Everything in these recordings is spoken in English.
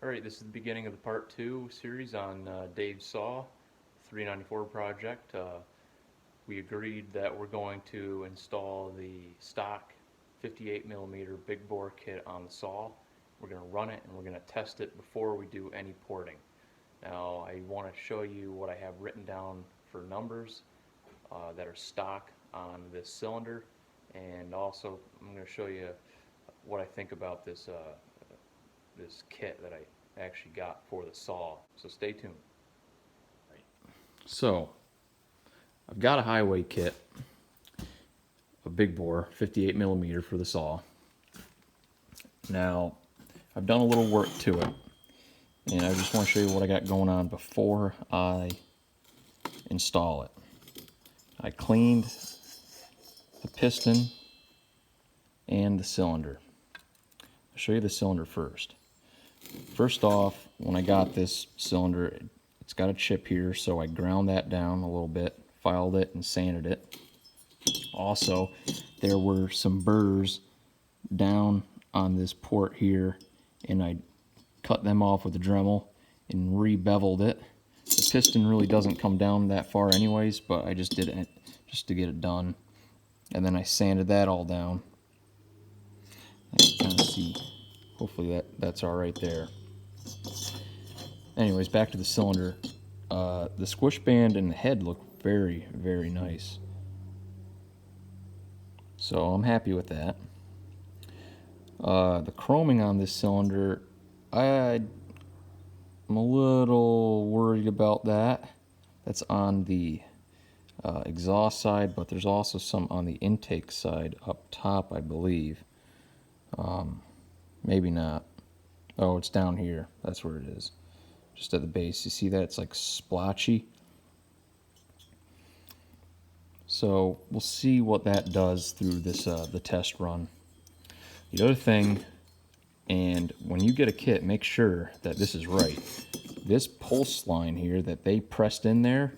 Alright, this is the beginning of the part 2 series on Dave's Saw 394 project. We agreed that we're going to install the stock 58mm big bore kit on the saw. We're going to run it and we're going to test it before we do any porting. Now I want to show you what I have written down for numbers that are stock on this cylinder, and also I'm going to show you what I think about this kit that I actually got for the saw. So stay tuned. So, I've got a highway kit, a big bore, 58mm for the saw. Now, I've done a little work to it, and I just want to show you what I got going on before I install it. I cleaned the piston and the cylinder. I'll show you the cylinder first. First off, when I got this cylinder, it's got a chip here, so I ground that down a little bit, filed it, and sanded it. Also, there were some burrs down on this port here, and I cut them off with a Dremel and re-beveled it. The piston really doesn't come down that far anyways, but I just did it just to get it done. And then I sanded that all down. I can kind of see, hopefully that's all right there. Anyways, back to the cylinder. The squish band and the head look very, very nice. So I'm happy with that. The chroming on this cylinder, I'm a little worried about that. That's on the exhaust side, but there's also some on the intake side up top, I believe. Maybe not. Oh, it's down here. That's where it is. Just at the base. You see that? It's like splotchy. So we'll see what that does through this the test run. The other thing, and when you get a kit, make sure that this is right. This pulse line here that they pressed in there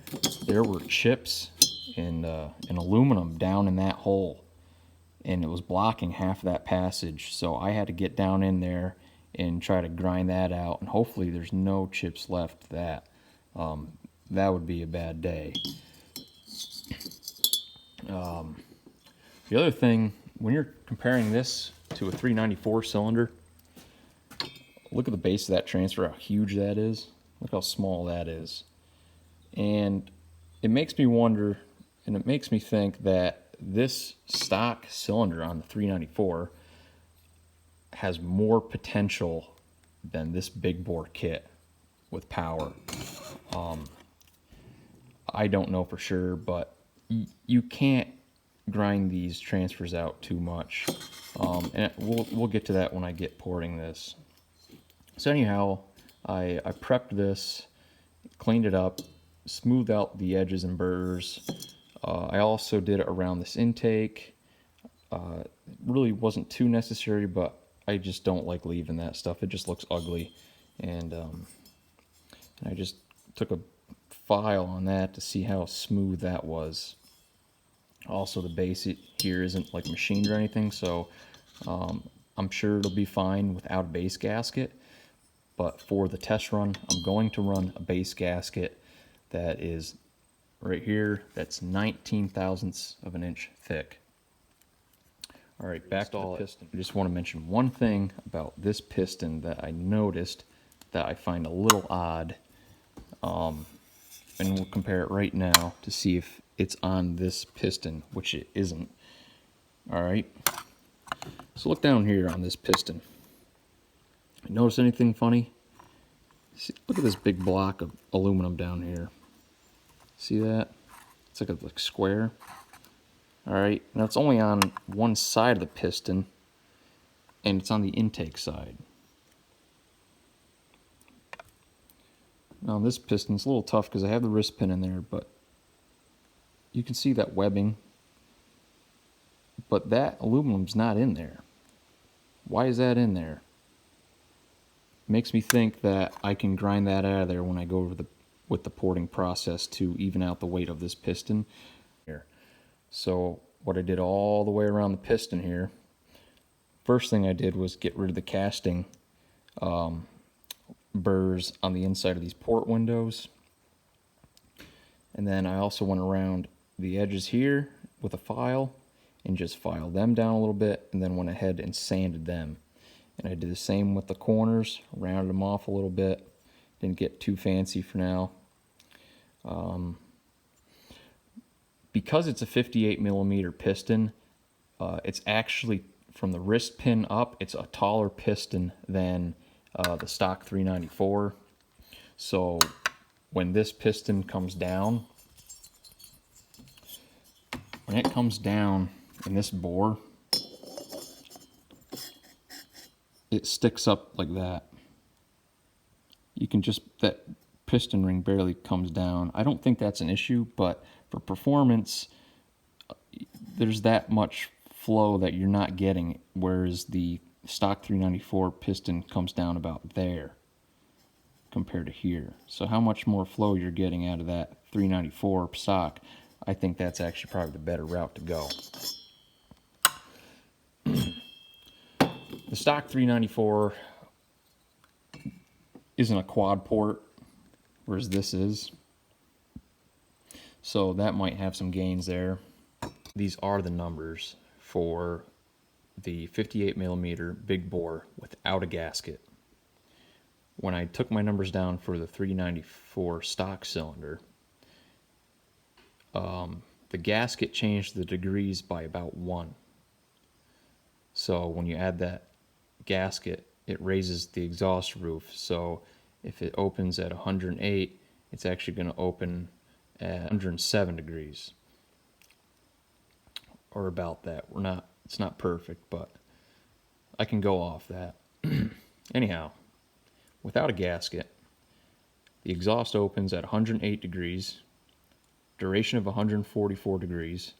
were chips and aluminum down in that hole, and it was blocking half of that passage. So I had to get down in there and try to grind that out, and hopefully there's no chips left. That would be a bad day. The other thing, when you're comparing this to a 394 cylinder, look at the base of that transfer, how huge that is. Look how small that is. And it makes me wonder, and it makes me think that this stock cylinder on the 394 has more potential than this big bore kit with power. I don't know for sure, but you can't grind these transfers out too much. And we'll get to that when I get porting this. So anyhow, I prepped this, cleaned it up, smoothed out the edges and burrs. I also did it around this intake. It really wasn't too necessary, but I just don't like leaving that stuff. It just looks ugly. And I just took a file on that to see how smooth that was. Also, the base here isn't like machined or anything, so I'm sure it'll be fine without a base gasket. But for the test run, I'm going to run a base gasket that is right here. That's 19 thousandths of an inch thick. All right, back to the piston. I just want to mention one thing about this piston that I noticed that I find a little odd. And we'll compare it right now to see if it's on this piston, which it isn't. All right. So look down here on this piston. Notice anything funny? See, look at this big block of aluminum down here. See that? It's like a square. All right. Now it's only on one side of the piston, and it's on the intake side. Now this piston's a little tough because I have the wrist pin in there, but you can see that webbing. But that aluminum's not in there. Why is that in there? Makes me think that I can grind that out of there when I go over with the porting process to even out the weight of this piston. Here. So what I did all the way around the piston here, first thing I did was get rid of the casting burrs on the inside of these port windows. And then I also went around the edges here with a file and just filed them down a little bit, and then went ahead and sanded them. And I did the same with the corners, rounded them off a little bit. Didn't get too fancy for now. Because it's a 58 millimeter piston, it's actually, from the wrist pin up, it's a taller piston than the stock 394. So when this piston comes down, when it comes down in this bore, it sticks up like that. You can just, that piston ring barely comes down. I don't think that's an issue, but for performance, there's that much flow that you're not getting, whereas the stock 394 piston comes down about there compared to here. So how much more flow you're getting out of that 394 stock, I think that's actually probably the better route to go. The stock 394 isn't a quad port, whereas this is. So that might have some gains there. These are the numbers for the 58 millimeter big bore without a gasket. When I took my numbers down for the 394 stock cylinder, the gasket changed the degrees by about 1. So when you add that gasket, it raises the exhaust roof. So if it opens at 108, it's actually going to open at 107 degrees, or about that. It's not perfect, but I can go off that. Anyhow, without a gasket, the exhaust opens at 108 degrees, duration of 144 degrees,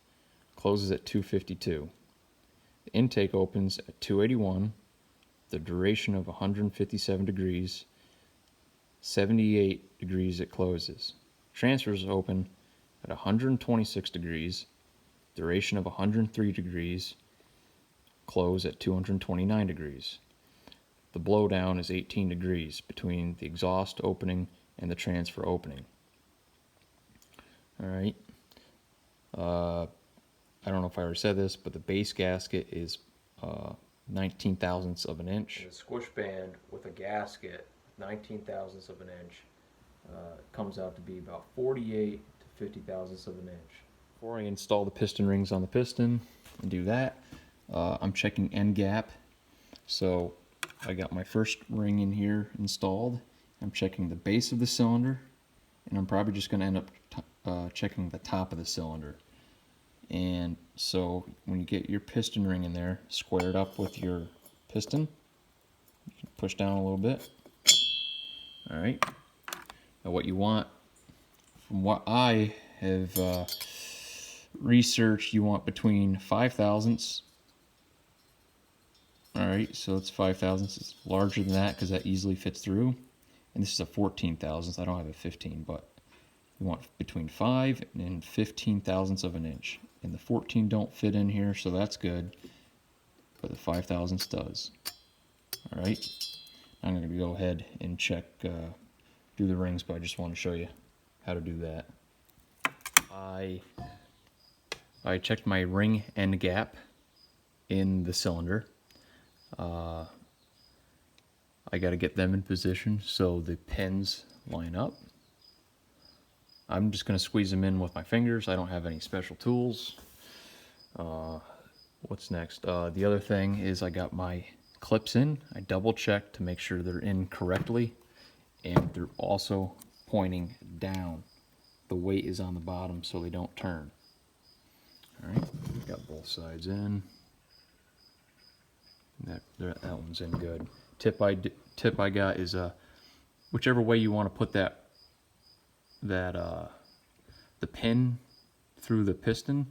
closes at 252. The intake opens at 281, the duration of 157 degrees, 78 degrees it closes. Transfers open at 126 degrees, duration of 103 degrees, close at 229 degrees. The blowdown is 18 degrees between the exhaust opening and the transfer opening. Alright. I don't know if I already said this, but the base gasket is 19 thousandths of an inch. The squish band with a gasket, 19 thousandths of an inch, comes out to be about 48 to 50 thousandths of an inch. Before I install the piston rings on the piston and do that, I'm checking end gap. So I got my first ring in here installed. I'm checking the base of the cylinder, and I'm probably just going to end up checking the top of the cylinder. And so when you get your piston ring in there, square it up with your piston. You can push down a little bit. Alright. Now what you want, from what I have researched, you want between 5 thousandths. Alright, so it's 5 thousandths. It's larger than that because that easily fits through. And this is a 14 thousandths. I don't have a 15, but you want between 5 and 15 thousandths of an inch. And the 14 don't fit in here, so that's good. But the 5 thousandths does. Alright, I'm going to go ahead and check, do the rings, but I just want to show you how to do that. I checked my ring end gap in the cylinder. I got to get them in position so the pins line up. I'm just going to squeeze them in with my fingers. I don't have any special tools. What's next? The other thing is I got my clips in. I double checked to make sure they're in correctly, and they're also pointing down. The weight is on the bottom so they don't turn. Alright, got both sides in. That one's in good. Tip I got is whichever way you want to put the pin through the piston,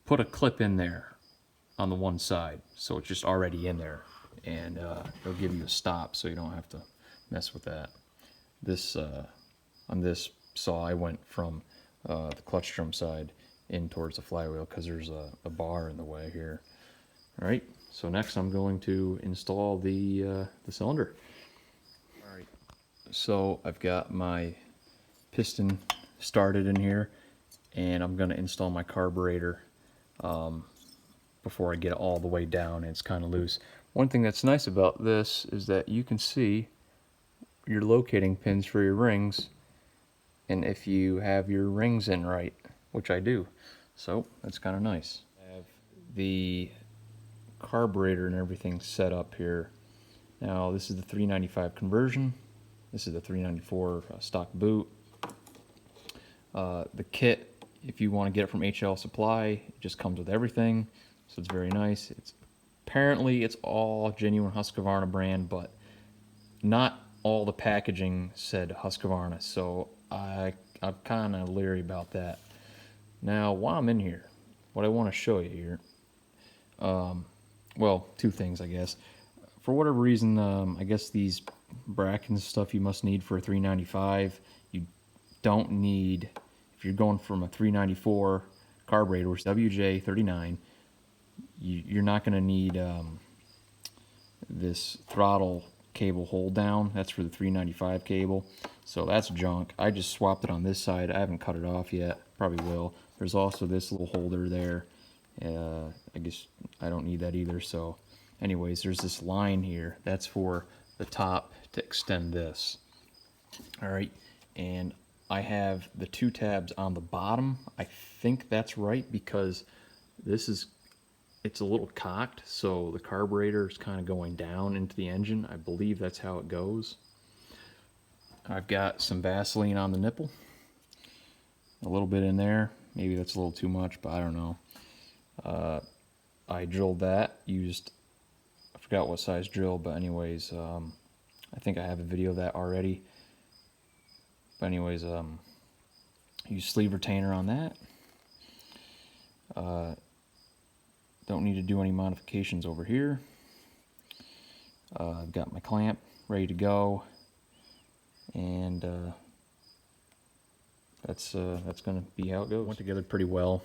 put a clip in there on the one side so it's just already in there, and it'll give you a stop so you don't have to mess with that. This on this saw I went from the clutch drum side in towards the flywheel because there's a bar in the way here. Alright, so next I'm going to install the cylinder. Alright, So I've got my piston started in here, and I'm going to install my carburetor before I get it all the way down. It's kind of loose. One thing that's nice about this is that you can see your locating pins for your rings, and if you have your rings in right, which I do, so that's kind of nice. I have the carburetor and everything set up here. Now this is the 395 conversion. This is the 394 stock boot. The kit, if you want to get it from HL Supply, it just comes with everything, so it's very nice. Apparently it's all genuine Husqvarna brand, but not all the packaging said Husqvarna, so I'm kind of leery about that. Now, while I'm in here, what I want to show you here, well, two things, I guess. For whatever reason, I guess these brackets and stuff you must need for a 395. You don't need, if you're going from a 394 carburetor, which is WJ39, you're not going to need this throttle cable hold down. That's for the 395 cable, so that's junk. I just swapped it on this side. I haven't cut it off yet, probably will. There's also this little holder there. I guess I don't need that either. So anyways, there's this line here that's for the top to extend this. All right, and I have the two tabs on the bottom. I think that's right because it's a little cocked, so the carburetor is kind of going down into the engine. I believe that's how it goes. I've got some Vaseline on the nipple, a little bit in there. Maybe that's a little too much, but I don't know. I drilled that, I forgot what size drill, but anyways, I think I have a video of that already. But anyways, use sleeve retainer on that. Don't need to do any modifications over here. I've got my clamp ready to go, and that's going to be how it goes. Went together pretty well.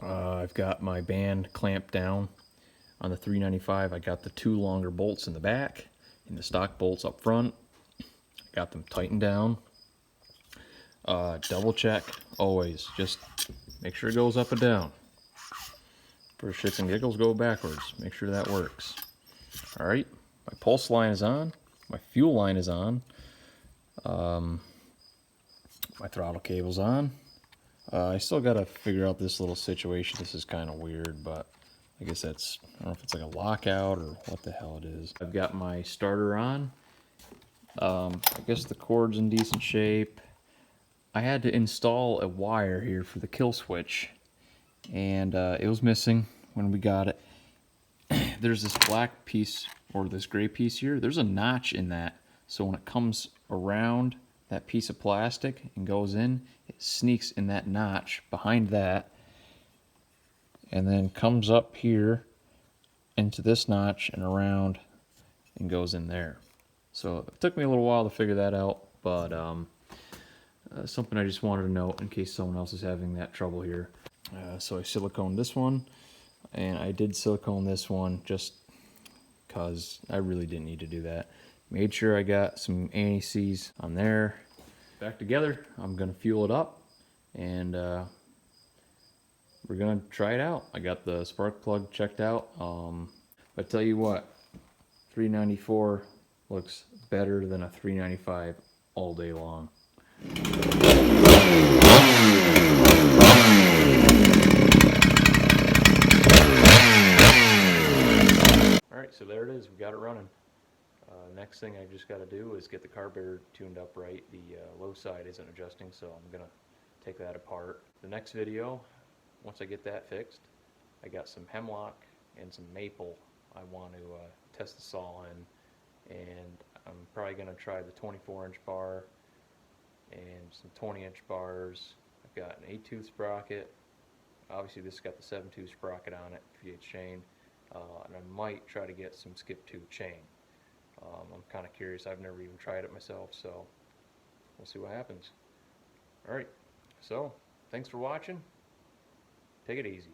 I've got my band clamped down on the 395. I got the two longer bolts in the back and the stock bolts up front. Got them tightened down. Double check always. Just make sure it goes up and down. For shits and giggles, go backwards. Make sure that works. All right, my pulse line is on. My fuel line is on. My throttle cable's on. I still got to figure out this little situation. This is kind of weird, but I guess I don't know if it's like a lockout or what the hell it is. I've got my starter on. I guess the cord's in decent shape. I had to install a wire here for the kill switch, and it was missing when we got it. There's this black piece, or this gray piece here. There's a notch in that, so when it comes around that piece of plastic and goes in, it sneaks in that notch behind that, and then comes up here into this notch and around and goes in there. So it took me a little while to figure that out, but something I just wanted to note in case someone else is having that trouble here. So I siliconed this one, and I did silicone this one just because I really didn't need to do that. Made sure I got some anti-seize on there. Back together, I'm gonna fuel it up, and we're gonna try it out. I got the spark plug checked out. But I tell you what, 394 looks better than a 395 all day long. Alright, so there it is. We got it running. Next thing I just got to do is get the carburetor tuned up right. The low side isn't adjusting, so I'm going to take that apart. The next video, once I get that fixed, I got some hemlock and some maple I want to test the saw in, and I'm probably going to try the 24-inch bar and some 20-inch bars. I've got an 8-tooth sprocket. Obviously this has got the 7-tooth sprocket on it, 3/8 chain, and I might try to get some skip tooth chain. I'm kind of curious. I've never even tried it myself, so we'll see what happens. Alright, so thanks for watching. Take it easy.